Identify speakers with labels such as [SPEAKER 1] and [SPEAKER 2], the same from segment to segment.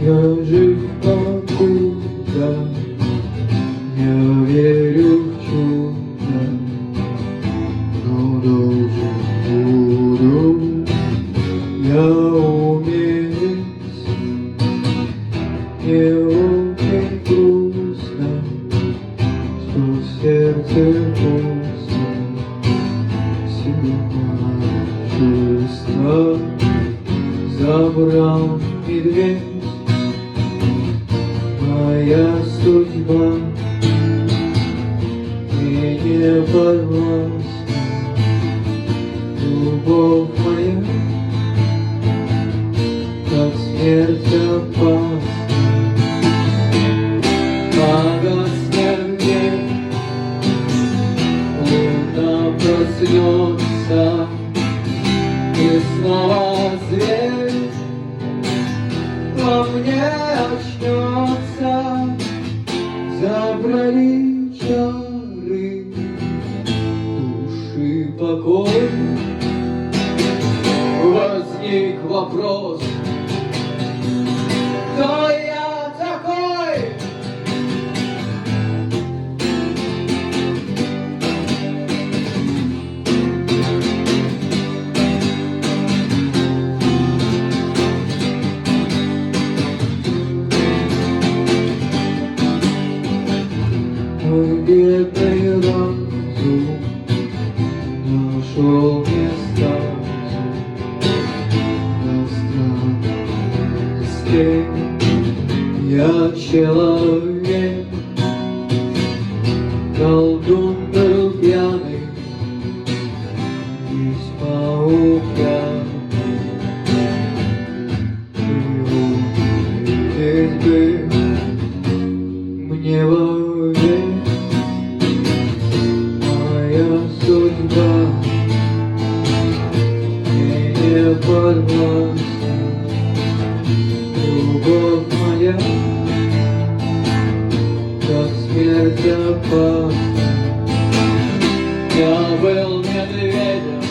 [SPEAKER 1] Я жив покуда, я верю в чудо, но должен буду я умереть. Мне очень грустно, что сердце пусто, все чувства забрал медведь. Моя судьба и не подвластна, любовь моя, как смерть опасна. Погасне мне, луна проснется, и снова зверь во мне очнется. Забрали чары души покой. Возник вопрос, кто я такой? Мой бедный разум нашел места на странности. Я человек, колдун был пьяный, весьма упрямый. Приуметь бы мне вовек. Моя судьба мне не подвластна, любовь моя, как смерть опасна. Я был медведем,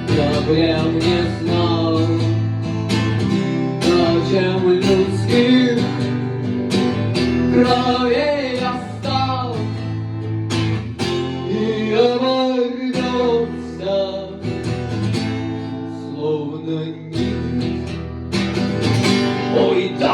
[SPEAKER 1] проблем не знал, зачем людских кровей я стал и оборвется, словно нить. Ой, да!